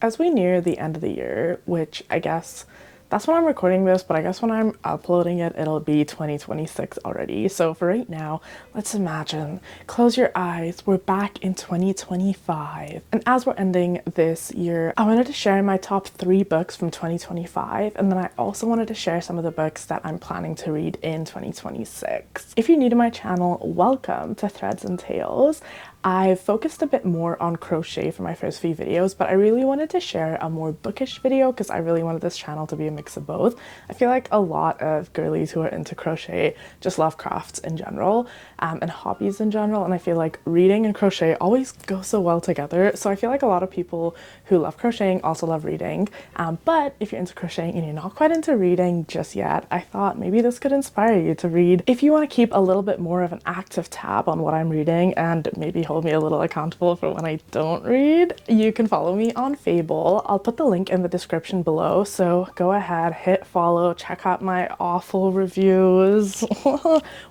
As we near the end of the year, which I guess that's when I'm recording this, but I guess when I'm uploading it, it'll be 2026 already. So for right now, let's imagine, close your eyes, we're back in 2025. And as we're ending this year, I wanted to share my top 3 books from 2025. And then I also wanted to share some of the books that I'm planning to read in 2026. If you're new to my channel, welcome to Threads and Tales. I've focused a bit more on crochet for my first few videos, but I really wanted to share a more bookish video because I really wanted this channel to be a mix of both. I feel like a lot of girlies who are into crochet just love crafts in general, and hobbies in general, and I feel like reading and crochet always go so well together. So I feel like a lot of people who love crocheting also love reading, but if you're into crocheting and you're not quite into reading just yet, I thought maybe this could inspire you to read. If you want to keep a little bit more of an active tab on what I'm reading and maybe hold me a little accountable for when I don't read, you can follow me on Fable. I'll put the link in the description below, so go ahead, hit follow, check out my awful reviews,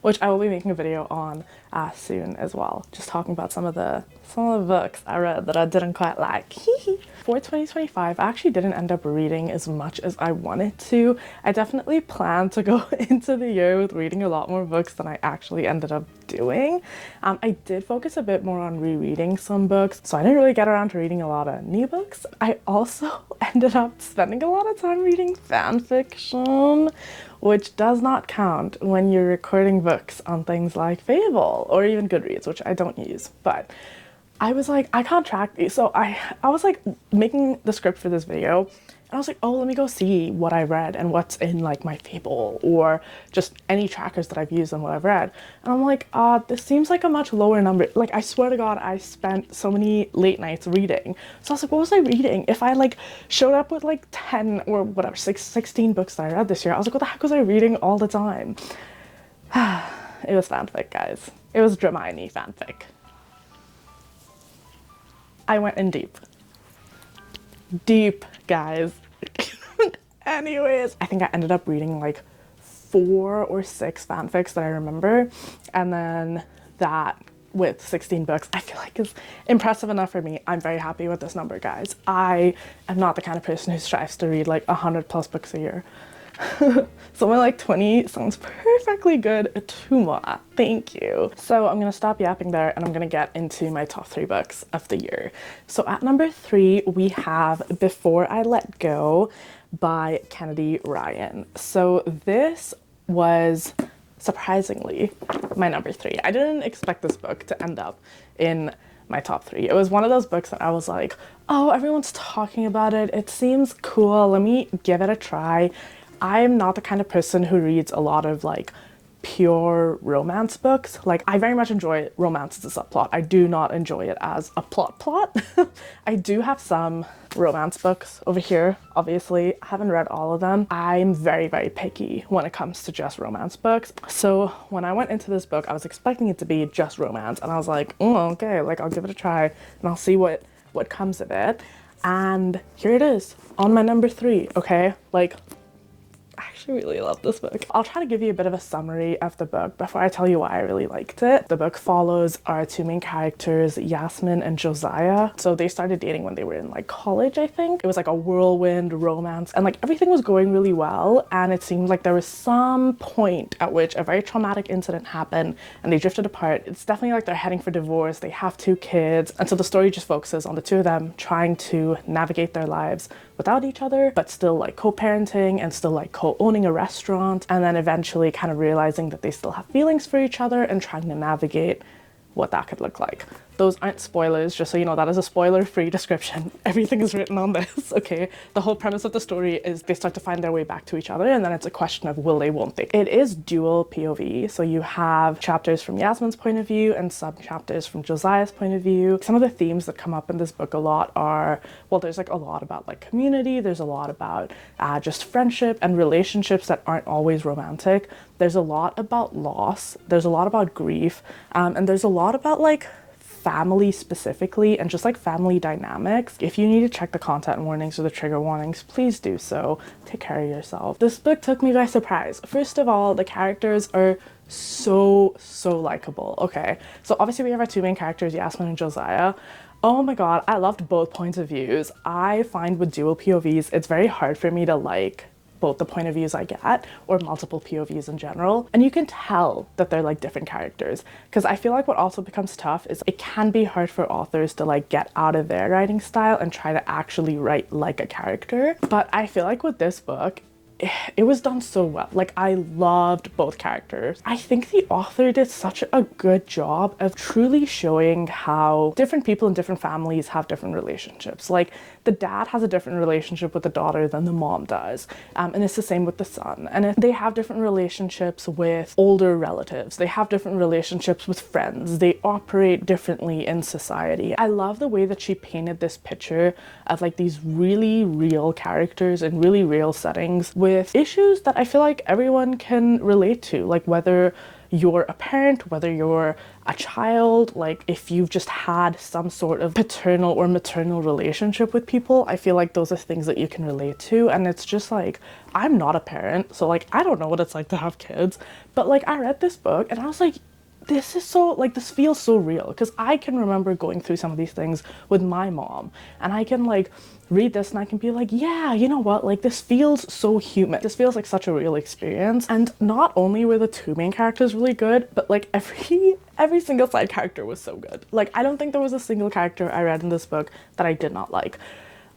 which I will be making a video on soon as well, just talking about some of the books I read that I didn't quite like. For 2025, I actually didn't end up reading as much as I wanted to. I definitely planned to go into the year with reading a lot more books than I actually ended up doing. I did focus a bit more on rereading some books, so I didn't really get around to reading a lot of new books. I also ended up spending a lot of time reading fan fiction, which does not count when you're recording books on things like Fable or even Goodreads, which I don't use. But I was like, I can't track these. So I was like making the script for this video, and I was like, oh, let me go see what I read and what's in like my Fable or just any trackers that I've used and what I've read. And I'm like, this seems like a much lower number. Like, I swear to God, I spent so many late nights reading. So I was like, what was I reading? If I like showed up with like 10 or whatever, 16 books that I read this year, I was like, what the heck was I reading all the time? It was fanfic, guys. It was Dramini fanfic. I went in deep. Deep, guys. Anyways, I think I ended up reading like 4 or 6 fanfics that I remember, and then that with 16 books, I feel like is impressive enough for me. I'm very happy with this number, guys. I am not the kind of person who strives to read like 100+ books a year. Something like 20 sounds perfectly good to me. Thank you. So I'm gonna stop yapping there and I'm gonna get into my top 3 books of the year. So at number 3, we have Before I Let Go by Kennedy Ryan. So this was surprisingly my number 3. I didn't expect this book to end up in my top 3. It was one of those books that I was like, oh, everyone's talking about it. It seems cool. Let me give it a try. I'm not the kind of person who reads a lot of like pure romance books. Like, I very much enjoy romance as a subplot. I do not enjoy it as a plot. I do have some romance books over here, obviously. I haven't read all of them. I'm very, very picky when it comes to just romance books. So when I went into this book, I was expecting it to be just romance, and I was like, oh, okay, like I'll give it a try and I'll see what comes of it. And here it is on my number 3, okay? Like, I actually really love this book. I'll try to give you a bit of a summary of the book before I tell you why I really liked it. The book follows our 2 main characters, Yasmin and Josiah. So they started dating when they were in like college, I think. It was like a whirlwind romance, and like everything was going really well, and it seemed like there was some point at which a very traumatic incident happened and they drifted apart. It's definitely like they're heading for divorce. They have 2 kids, and so the story just focuses on the 2 of them trying to navigate their lives without each other, but still like co-parenting and still like co-owning a restaurant, and then eventually kind of realizing that they still have feelings for each other and trying to navigate what that could look like. Those aren't spoilers, just so you know, that is a spoiler-free description. Everything is written on this, okay? The whole premise of the story is they start to find their way back to each other, and then it's a question of will they, won't they. It is dual POV, so you have chapters from Yasmin's point of view and sub-chapters from Josiah's point of view. Some of the themes that come up in this book a lot are, well, there's like a lot about like community, there's a lot about just friendship and relationships that aren't always romantic. There's a lot about loss, there's a lot about grief, and there's a lot about like family specifically and just like family dynamics. If you need to check the content warnings or the trigger warnings, please do so. Take care of yourself. This book took me by surprise. First of all, the characters are so likable. Okay, so obviously we have our 2 main characters, Yasmin and Josiah. Oh my god, I loved both points of views. I find with dual POVs, it's very hard for me to like both the point of views I get or multiple POVs in general. And you can tell that they're like different characters. Because I feel like what also becomes tough is it can be hard for authors to like get out of their writing style and try to actually write like a character. But I feel like with this book, it was done so well. Like, I loved both characters. I think the author did such a good job of truly showing how different people in different families have different relationships. Like, the dad has a different relationship with the daughter than the mom does. And it's the same with the son. And they have different relationships with older relatives. They have different relationships with friends. They operate differently in society. I love the way that she painted this picture of like these really real characters in really real settings with issues that I feel like everyone can relate to, like whether you're a parent, whether you're a child, like if you've just had some sort of paternal or maternal relationship with people, I feel like those are things that you can relate to. And it's just like, I'm not a parent, so like I don't know what it's like to have kids, but like I read this book and I was like, this is so, like, this feels so real, because I can remember going through some of these things with my mom, and I can like read this and I can be like, yeah, you know what, like this feels so human. This feels like such a real experience. And not only were the two main characters really good, but like every single side character was so good. Like, I don't think there was a single character I read in this book that I did not like.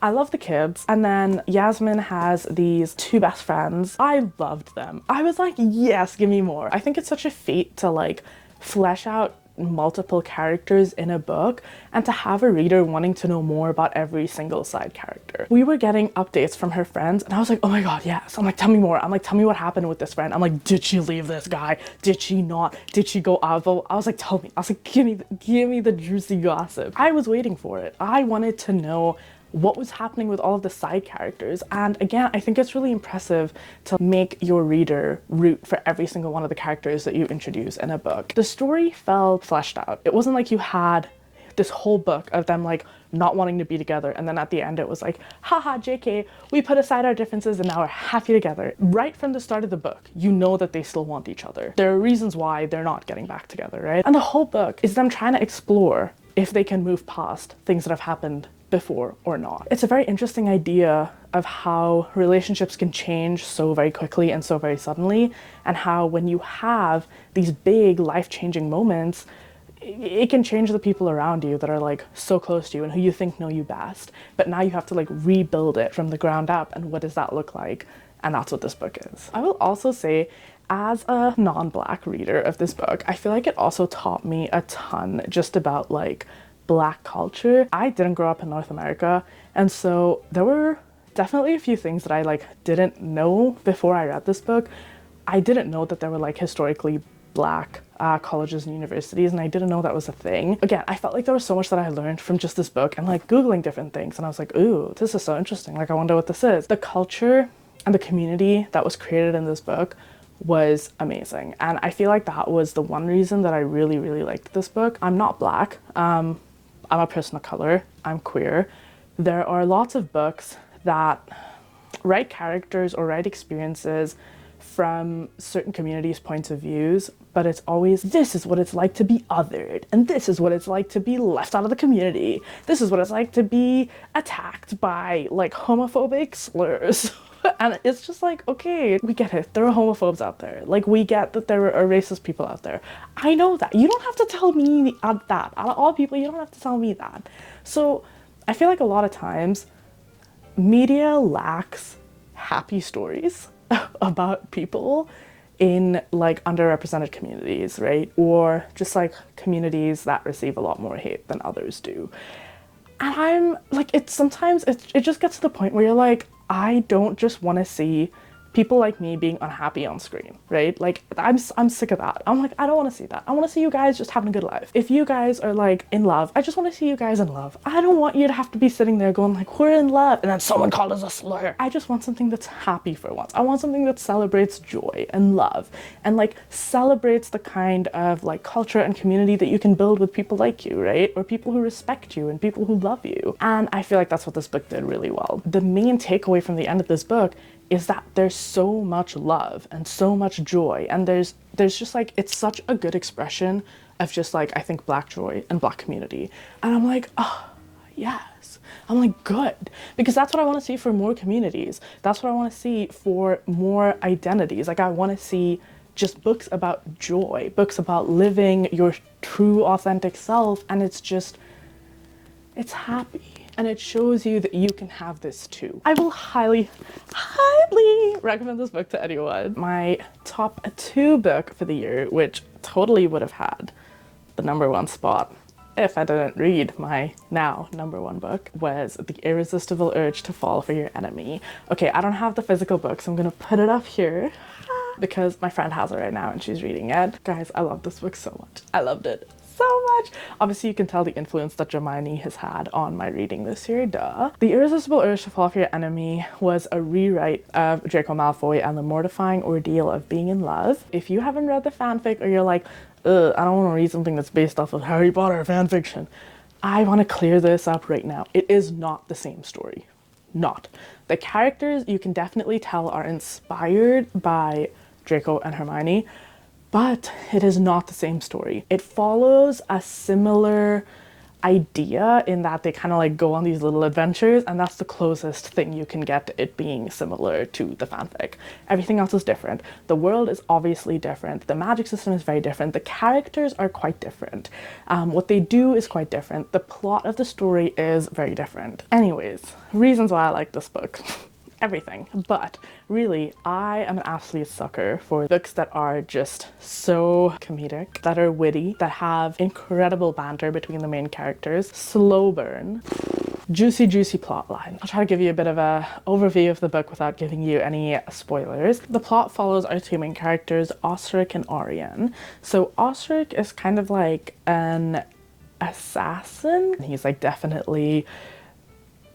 I love the kids. And then Yasmin has these two best friends. I loved them. I was like, yes, give me more. I think it's such a feat to like flesh out multiple characters in a book and to have a reader wanting to know more about every single side character. We were getting updates from her friends and I was like, oh my god, yes. I'm like, tell me more. I'm like, tell me what happened with this friend. I'm like, did she leave this guy? Did she not? Did she go out? I was like, tell me. I was like, give me the juicy gossip. I was waiting for it. I wanted to know what was happening with all of the side characters. And again, I think it's really impressive to make your reader root for every single one of the characters that you introduce in a book. The story felt fleshed out. It wasn't like you had this whole book of them like not wanting to be together and then at the end it was like, haha, JK, we put aside our differences and now we're happy together. Right from the start of the book, you know that they still want each other. There are reasons why they're not getting back together, right? And the whole book is them trying to explore if they can move past things that have happened before or not. It's a very interesting idea of how relationships can change so very quickly and so very suddenly, and how when you have these big life-changing moments, it can change the people around you that are like so close to you and who you think know you best. But now you have to like rebuild it from the ground up, and what does that look like? And that's what this book is. I will also say, as a non-Black reader of this book, I feel like it also taught me a ton just about like Black culture. I didn't grow up in North America, and so there were definitely a few things that I like didn't know before I read this book. I didn't know that there were like historically Black colleges and universities, and I didn't know that was a thing. Again, I felt like there was so much that I learned from just this book and like Googling different things, and I was like, ooh, this is so interesting. Like, I wonder what this is. The culture and the community that was created in this book was amazing, and I feel like that was the one reason that I really, really liked this book. I'm not Black. I'm a person of color. I'm queer. There are lots of books that write characters or write experiences from certain communities' points of views, but it's always, this is what it's like to be othered, and this is what it's like to be left out of the community. This is what it's like to be attacked by like homophobic slurs. And it's just like, okay, we get it. There are homophobes out there. Like, we get that there are racist people out there. I know that. You don't have to tell me that. Out of all people, you don't have to tell me that. So I feel like a lot of times media lacks happy stories about people in like underrepresented communities, right? Or just like communities that receive a lot more hate than others do. And I'm like, sometimes it just gets to the point where you're like, I don't just want to see people like me being unhappy on screen, right? Like, I'm sick of that. I'm like, I don't want to see that. I want to see you guys just having a good life. If you guys are like in love, I just want to see you guys in love. I don't want you to have to be sitting there going like, we're in love, and then someone called us a slur. I just want something that's happy for once. I want something that celebrates joy and love and like celebrates the kind of like culture and community that you can build with people like you, right? Or people who respect you and people who love you. And I feel like that's what this book did really well. The main takeaway from the end of this book is that there's so much love and so much joy, and there's just like, it's such a good expression of just like, I think, Black joy and Black community. And I'm like, oh, Yes. I'm like, good. Because that's what I want to see for more communities. That's what I want to see for more identities. Like, I want to see just books about joy, books about living your true, authentic self. And it's just, it's happy. And it shows you that you can have this too. I will highly, highly recommend this book to anyone. My top 2 book for the year, which totally would have had the #1 spot if I didn't read my now #1 book, was The Irresistible Urge to Fall for Your Enemy. Okay, I don't have the physical book, so I'm gonna put it up here because my friend has it right now and she's reading it. Guys, I love this book so much. I loved it so much. Obviously, you can tell the influence that Hermione has had on my reading this year, duh. The Irresistible Urge to Fall for Your Enemy was a rewrite of Draco Malfoy and the mortifying ordeal of being in love. If you haven't read the fanfic, or you're like, ugh, I don't want to read something that's based off of Harry Potter fanfiction, I want to clear this up right now. It is not the same story. Not. The characters, you can definitely tell, are inspired by Draco and Hermione, but it is not the same story. It follows a similar idea in that they kind of like go on these little adventures, and that's the closest thing you can get to it being similar to the fanfic. Everything else is different. The world is obviously different. The magic system is very different. The characters are quite different. What they do is quite different. The plot of the story is very different. Anyways, reasons why I like this book. Everything. But really, I am an absolute sucker for books that are just so comedic, that are witty, that have incredible banter between the main characters, slow burn, juicy plot line. I'll try to give you a bit of a overview of the book without giving you any spoilers. The plot follows our 2 main characters, Osric and Arian. So Osric is kind of like an assassin. He's like definitely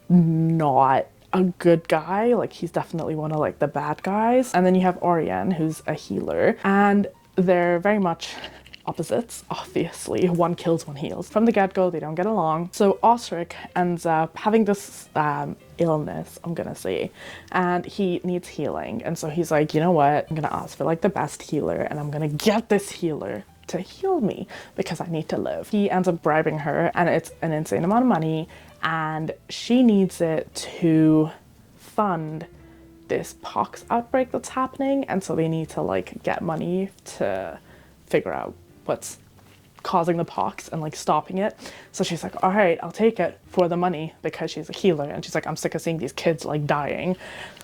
not a good guy, like he's definitely one of like the bad guys. And then you have Arian, who's a healer, and they're very much opposites, obviously. One kills, one heals. From the get-go, they don't get along. So Osric ends up having this illness, I'm gonna say, and he needs healing. And so he's like, you know what, I'm gonna ask for like the best healer, and I'm gonna get this healer to heal me because I need to live. He ends up bribing her, and it's an insane amount of money, and she needs it to fund this pox outbreak that's happening. And so they need to like get money to figure out what's causing the pox and like stopping it. So she's like, all right, I'll take it for the money, because she's a healer, and she's like, I'm sick of seeing these kids like dying.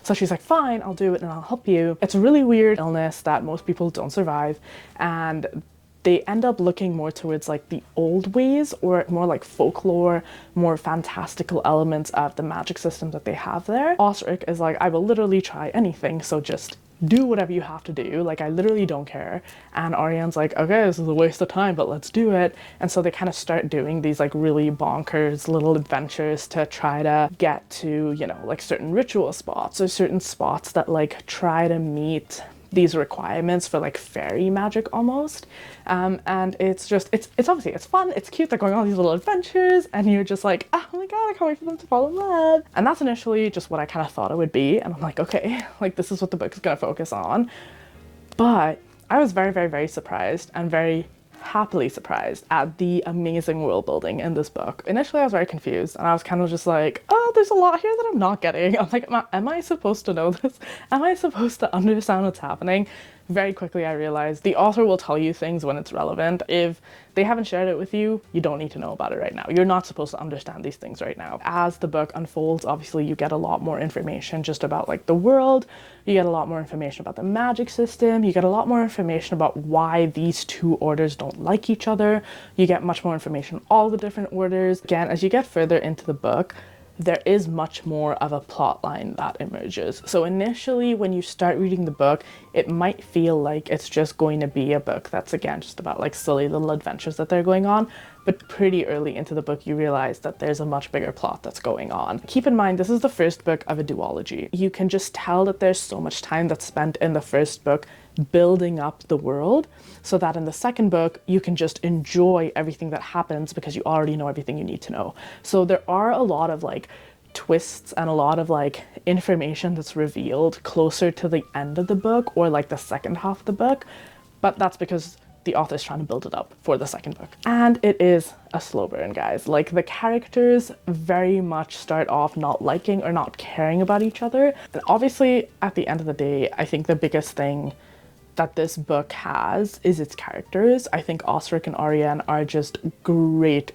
So she's like, fine, I'll do it and I'll help you. It's a really weird illness that most people don't survive, and they end up looking more towards like the old ways, or more like folklore, more fantastical elements of the magic system that they have there. Osric is like, I will literally try anything, so just do whatever you have to do, like I literally don't care. And Ariane's like, okay, this is a waste of time, but let's do it. And so they kind of start doing these like really bonkers little adventures to try to get to, you know, like certain ritual spots, or certain spots that like try to meet these requirements for like fairy magic almost. And it's just, it's obviously, it's fun, it's cute, they're going on these little adventures, and you're just like, oh my god, I can't wait for them to fall in love. And that's initially just what I kind of thought it would be, and I'm like, okay, like this is what the book is going to focus on. But I was very surprised, and very happily surprised at the amazing world building in this book. Initially I was very confused, and I was kind of just like, oh, there's a lot here that I'm not getting. I'm like, am I supposed to know this? Am I supposed to understand what's happening? Very quickly I realized the author will tell you things when it's relevant. If they haven't shared it with you, you don't need to know about it right now. You're not supposed to understand these things right now. As the book unfolds, obviously you get a lot more information just about like the world. You get a lot more information about the magic system. You get a lot more information about why these 2 orders don't like each other. You get much more information on all the different orders. Again, as you get further into the book, there is much more of a plot line that emerges. So initially, when you start reading the book, it might feel like it's just going to be a book that's, again, just about like silly little adventures that they're going on. But pretty early into the book, you realize that there's a much bigger plot that's going on. Keep in mind, this is the first book of a duology. You can just tell that there's so much time that's spent in the first book building up the world, so that in the second book you can just enjoy everything that happens because you already know everything you need to know. So there are a lot of like twists and a lot of like information that's revealed closer to the end of the book, or like the second half of the book, but that's because the author's trying to build it up for the second book. And it is a slow burn, guys. Like, the characters very much start off not liking or not caring about each other. And obviously, at the end of the day, I think the biggest thing that this book has is its characters. I think Osric and Ariane are just great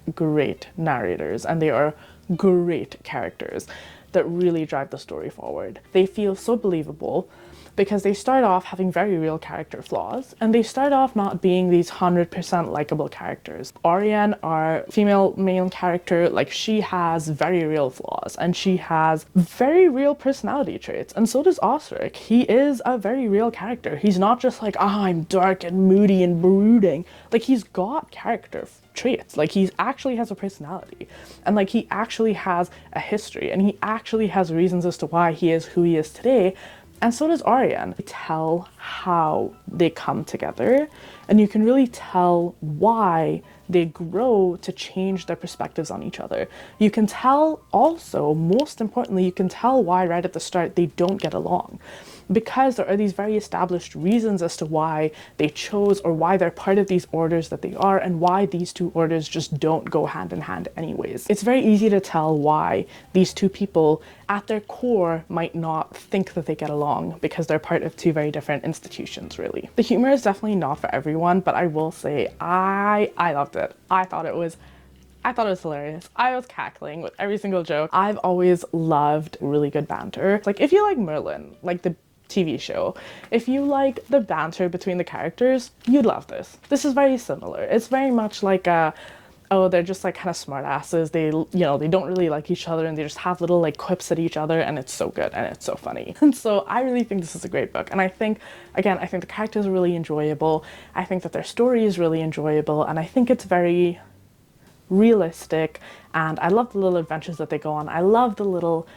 narrators, and they are great characters that really drive the story forward. They feel so believable because they start off having very real character flaws, and they start off not being these 100% likable characters. Ariane, our female main character, like, she has very real flaws, and she has very real personality traits, and so does Osric. He is a very real character. He's not just like, ah, I'm dark and moody and brooding. Like, he's got character traits. Like, he actually has a personality, and like, he actually has a history, and he actually has reasons as to why he is who he is today. And so does Ariane. You tell how they come together, and you can really tell why they grow to change their perspectives on each other. You can tell also, most importantly, you can tell why right at the start they don't get along, because there are these very established reasons as to why they chose, or why they're part of these orders that they are, and why these two orders just don't go hand in hand anyways. It's very easy to tell why these two people at their core might not think that they get along, because they're part of two very different institutions, really. The humor is definitely not for everyone, but I will say I loved it. I thought it was hilarious. I was cackling with every single joke. I've always loved really good banter. Like, if you like Merlin, like the TV show, if you like the banter between the characters, you'd love this. This is very similar. It's very much like oh, they're just like kind of smart asses. They, you know, they don't really like each other, and they just have little like quips at each other, and it's so good and it's so funny. And so I really think this is a great book. And I think, again, I think the characters are really enjoyable. I think that their story is really enjoyable, and I think it's very realistic, and I love the little adventures that they go on. I love the little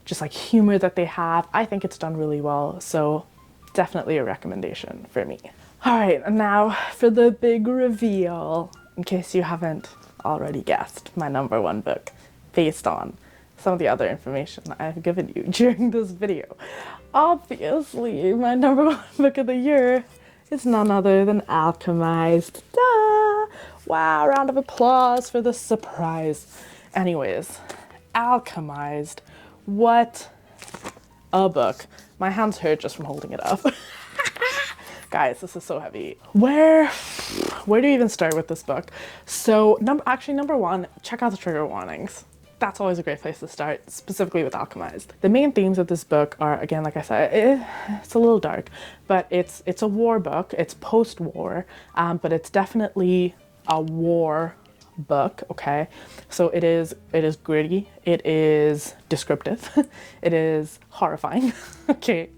just like humor that they have. I think it's done really well, so definitely a recommendation for me. All right, and now for the big reveal. In case you haven't already guessed, my number one book, based on some of the other information I've given you during this video. Obviously, my number one book of the year is none other than Alchemised. Duh! Wow, round of applause for the surprise. Anyways, Alchemised. What a book. My hands hurt just from holding it up. Guys, this is so heavy. Where do you even start with this book? So, number one, check out the trigger warnings. That's always a great place to start, specifically with Alchemised. The main themes of this book are, again, like I said, it's a little dark, but it's a war book. It's post-war, but it's definitely a war book, okay? So it is gritty, it is descriptive, it is horrifying, okay?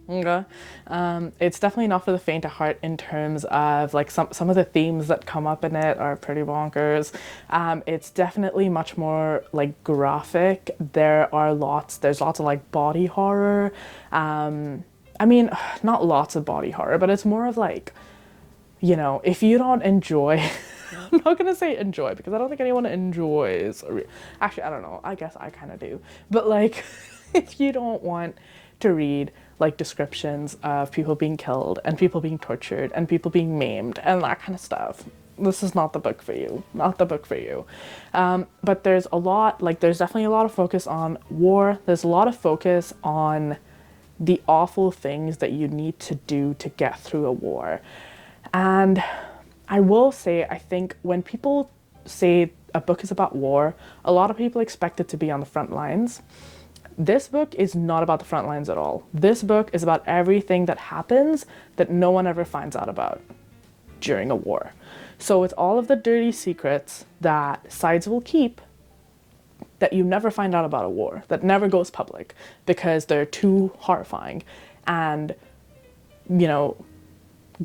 It's definitely not for the faint of heart in terms of like some of the themes that come up in it are pretty bonkers. It's definitely much more like graphic. There's lots of like body horror. I mean, not lots of body horror, but it's more of like, you know, if you don't enjoy I'm not gonna say enjoy, because I don't think anyone enjoys, actually, I don't know, I guess I kind of do, but like, if you don't want to read like descriptions of people being killed and people being tortured and people being maimed and that kind of stuff, this is not the book for you. Not the book for you. But there's definitely a lot of focus on war. There's a lot of focus on the awful things that you need to do to get through a war. And I will say, I think when people say a book is about war, a lot of people expect it to be on the front lines. This book is not about the front lines at all. This book is about everything that happens that no one ever finds out about during a war. So it's all of the dirty secrets that sides will keep that you never find out about a war, that never goes public because they're too horrifying. And, you know,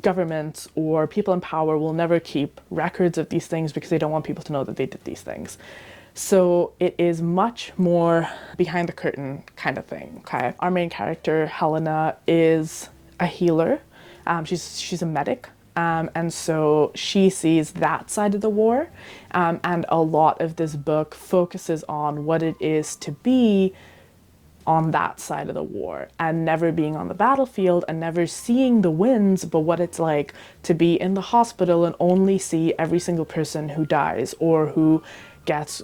governments or people in power will never keep records of these things because they don't want people to know that they did these things. So it is much more behind the curtain kind of thing, okay? Our main character, Helena, is a healer. She's a medic. And so she sees that side of the war. And a lot of this book focuses on what it is to be on that side of the war and never being on the battlefield and never seeing the wins, but what it's like to be in the hospital and only see every single person who dies or who gets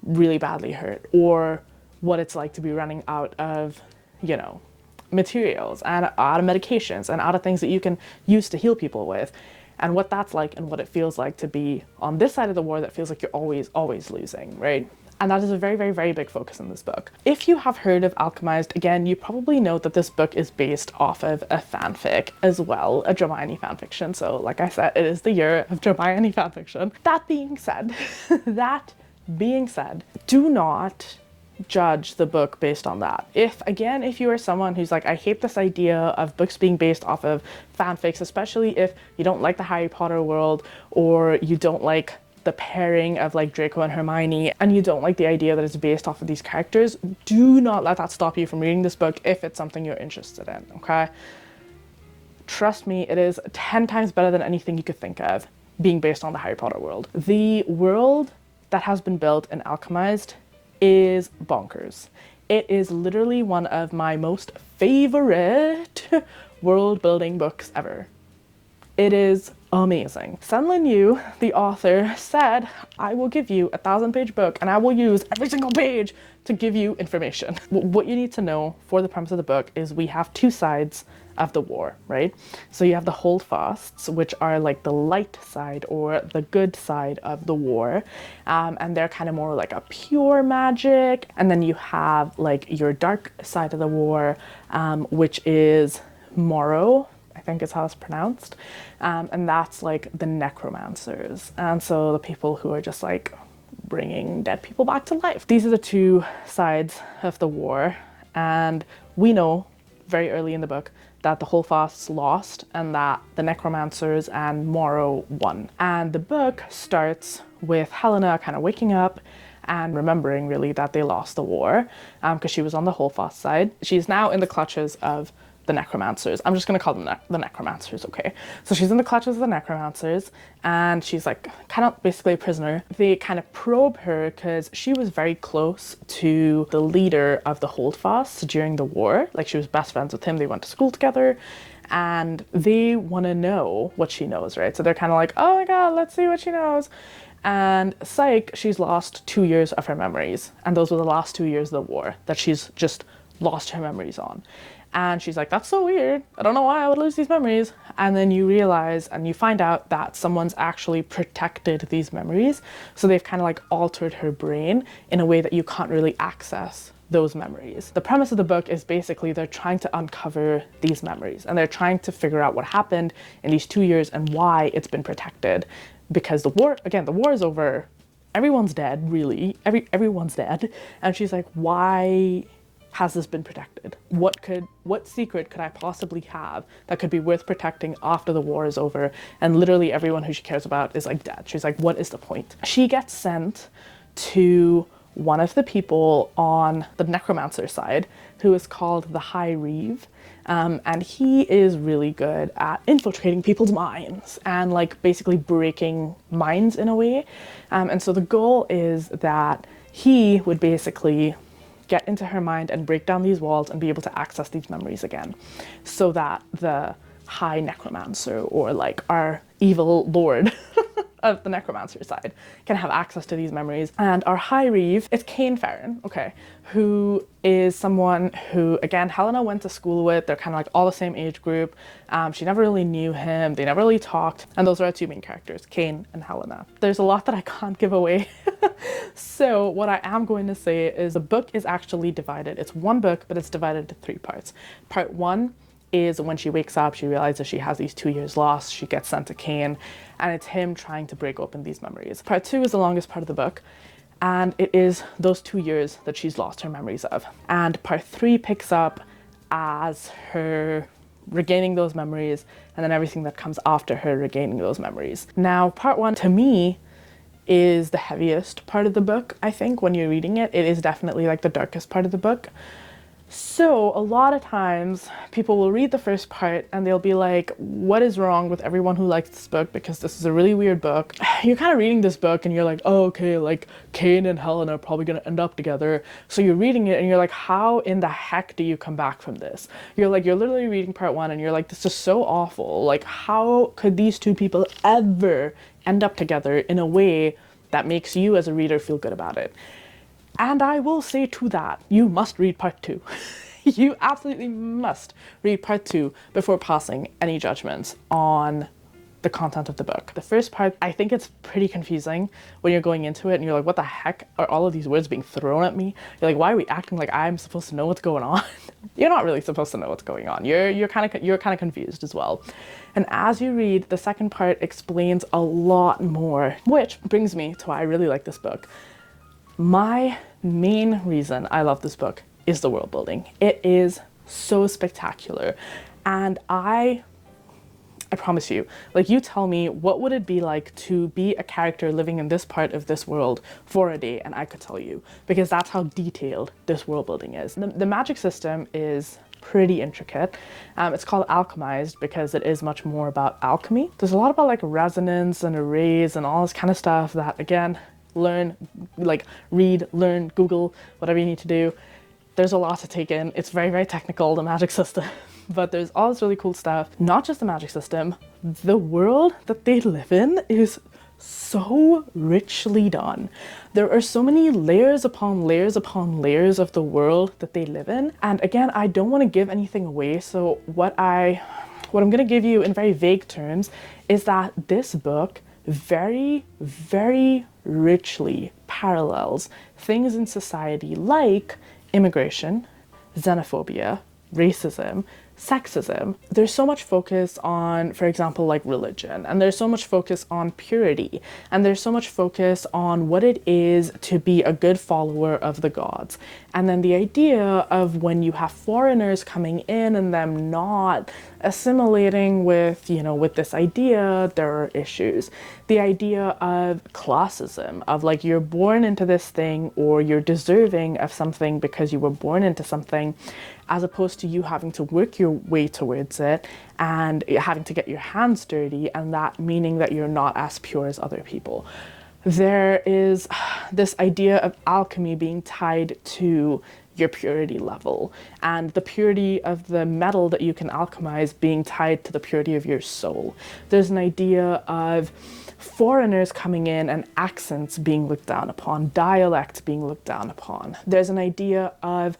really badly hurt, or what it's like to be running out of, you know, materials and out of medications and out of things that you can use to heal people with, and what that's like and what it feels like to be on this side of the war that feels like you're always losing, right? And that is a very big focus in this book. If you have heard of Alchemised, again, you probably know that this book is based off of a fanfic as well, a Hermione fanfiction. So like I said, it is the year of Hermione fanfiction. That being said, do not judge the book based on that. If you are someone who's like, I hate this idea of books being based off of fanfics, especially if you don't like the Harry Potter world, or you don't like the pairing of like Draco and Hermione, and you don't like the idea that it's based off of these characters, do not let that stop you from reading this book if it's something you're interested in, okay? Trust me, it is 10 times better than anything you could think of being based on the Harry Potter world. The world that has been built in Alchemised is bonkers. It is literally one of my most favorite world building books ever. It is amazing. Senlin Yu, the author, said, I will give you a 1,000-page book and I will use every single page to give you information. What you need to know for the premise of the book is we have two sides of the war, right? So you have the holdfasts, which are like the light side or the good side of the war, and they're kind of more like a pure magic. And then you have like your dark side of the war, which is Morrow, I think is how it's pronounced, and that's like the necromancers, and so the people who are just like bringing dead people back to life. These are the two sides of the war, and we know very early in the book that the holdfasts lost and that the necromancers and Morrow won. And the book starts with Helena kind of waking up and remembering really that they lost the war, because she was on the holdfast side. She's now in the clutches of the necromancers. I'm just gonna call them the necromancers, okay? So she's in the clutches of the necromancers and she's like kind of basically a prisoner. They kind of probe her because she was very close to the leader of the holdfasts during the war. Like she was best friends with him, they went to school together, and they want to know what she knows, right? So they're kind of like, oh my god, let's see what she knows. And psych, she's lost 2 years of her memories, and those were the last 2 years of the war that she's just lost her memories on. And she's like, that's so weird. I don't know why I would lose these memories. And then you realize and you find out that someone's actually protected these memories. So they've kind of like altered her brain in a way that you can't really access those memories. The premise of the book is basically they're trying to uncover these memories and they're trying to figure out what happened in these 2 years and why it's been protected. Because the war, again, the war is over. Everyone's dead, really. Everyone's dead. And she's like, why has this been protected? What secret could I possibly have that could be worth protecting after the war is over and literally everyone who she cares about is like dead? She's like, what is the point? She gets sent to one of the people on the necromancer side who is called the High Reeve, and he is really good at infiltrating people's minds and like basically breaking minds in a way, and so the goal is that he would basically get into her mind and break down these walls and be able to access these memories again, so that the High Necromancer, or like our evil lord of the necromancer side, can have access to these memories. And our High Reeve is Kane Farron, okay, who is someone who, again, Helena went to school with. They're kind of like all the same age group. She never really knew him. They never really talked. And those are our two main characters, Kane and Helena. There's a lot that I can't give away. So what I am going to say is the book is actually divided. It's one book, but it's divided into 3 parts. Part 1 is when she wakes up, she realizes she has these 2 years lost. She gets sent to Kane, and it's him trying to break open these memories. Part 2 is the longest part of the book, and it is those 2 years that she's lost her memories of. And part 3 picks up as her regaining those memories, and then everything that comes after her regaining those memories. Now, part 1 to me is the heaviest part of the book. I think when you're reading it, it is definitely like the darkest part of the book. So a lot of times people will read the first part and they'll be like, what is wrong with everyone who likes this book, because this is a really weird book. You're kind of reading this book and you're like, oh, okay, like Cain and Helen are probably going to end up together. So you're reading it and you're like, how in the heck do you come back from this? You're literally reading part one and you're like, this is so awful. Like, how could these two people ever end up together in a way that makes you as a reader feel good about it? And I will say to that, you must read part two. You absolutely must read part two before passing any judgments on the content of the book. The first part, I think it's pretty confusing when you're going into it and you're like, what the heck are all of these words being thrown at me? You're like, why are we acting like I'm supposed to know what's going on? You're not really supposed to know what's going on. You're kind of confused as well. And as you read, the second part explains a lot more, which brings me to why I really like this book. My main reason I love this book is the world building. It is so spectacular. And I promise you, like, you tell me, what would it be like to be a character living in this part of this world for a day, and I could tell you, because that's how detailed this world building is. The magic system is pretty intricate. It's called Alchemised because it is much more about alchemy. There's a lot about like resonance and arrays and all this kind of stuff that, again, learn, like read, learn, Google, whatever you need to do. There's a lot to take in. It's very, very technical, the magic system, but there's all this really cool stuff. Not just the magic system, the world that they live in is so richly done. There are so many layers upon layers upon layers of the world that they live in. And again, I don't want to give anything away. So what I'm going to give you in very vague terms is that this book very, very richly parallels things in society like immigration, xenophobia, racism, sexism. There's so much focus on, for example, like religion, and there's so much focus on purity, and there's so much focus on what it is to be a good follower of the gods. And then the idea of when you have foreigners coming in and them not assimilating with, you know, with this idea, there are issues. The idea of classism, of like you're born into this thing or you're deserving of something because you were born into something, as opposed to you having to work your way towards it and having to get your hands dirty, and that meaning that you're not as pure as other people. There is this idea of alchemy being tied to your purity level, and the purity of the metal that you can alchemize being tied to the purity of your soul. There's an idea of foreigners coming in and accents being looked down upon, dialect being looked down upon. There's an idea of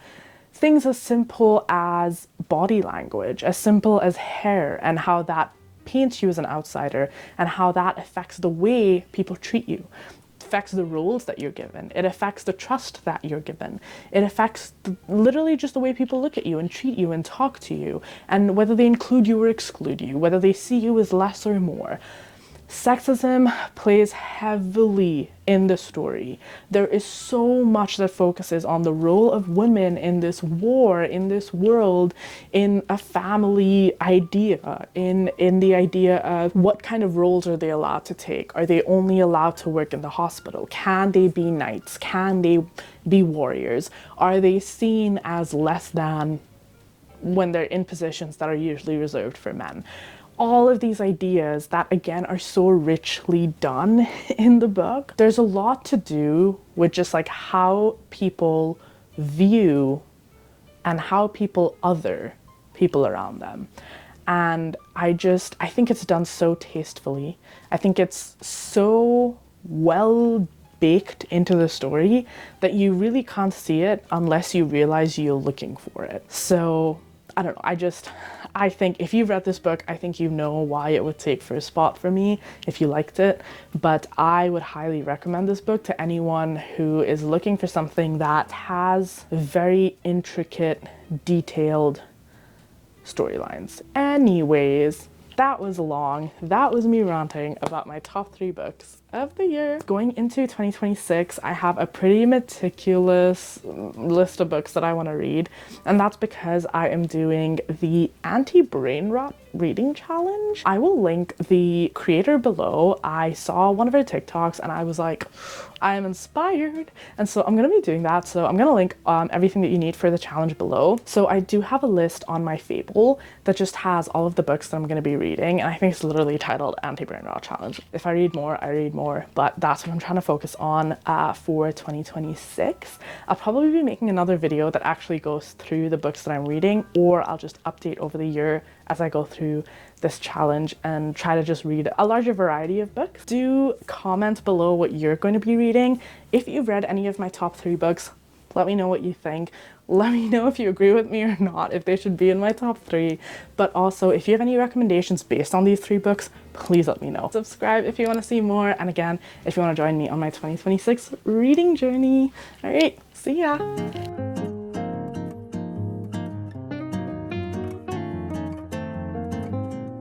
things as simple as body language, as simple as hair, and how that paints you as an outsider, and how that affects the way people treat you. It affects the roles that you're given. It affects the trust that you're given. It affects literally just the way people look at you and treat you and talk to you, and whether they include you or exclude you, whether they see you as less or more. Sexism plays heavily in the story. There is so much that focuses on the role of women in this war, in this world, in a family idea, in the idea of what kind of roles are they allowed to take? Are they only allowed to work in the hospital? Can they be knights? Can they be warriors? Are they seen as less than when they're in positions that are usually reserved for men? All of these ideas that, again, are so richly done in the book. There's a lot to do with just like how people view and how people other people around them. And I think it's done so tastefully. I think it's so well baked into the story that you really can't see it unless you realize you're looking for it. So I don't know, I think if you've read this book, I think you know why it would take first spot for me if you liked it. But I would highly recommend this book to anyone who is looking for something that has very intricate, detailed storylines. Anyways, that was long. That was me ranting about my top 3 books. of the year. Going into 2026, I have a pretty meticulous list of books that I want to read, and that's because I am doing the anti-brain rot reading challenge. I will link the creator below. I saw one of her TikToks and I was like, I am inspired, and so I'm gonna be doing that. So I'm gonna link everything that you need for the challenge below. So I do have a list on my Fable that just has all of the books that I'm gonna be reading, and I think it's literally titled Anti-Brain Rot Challenge. If I read more, I read more, but that's what I'm trying to focus on for 2026. I'll probably be making another video that actually goes through the books that I'm reading, or I'll just update over the year as I go through this challenge and try to just read a larger variety of books. Do comment below what you're going to be reading. If you've read any of my top 3 books, let me know what you think. Let me know if you agree with me or not, if they should be in my top 3. But also, if you have any recommendations based on these 3 books, please let me know. Subscribe if you want to see more. And again, if you want to join me on my 2026 reading journey. All right, see ya.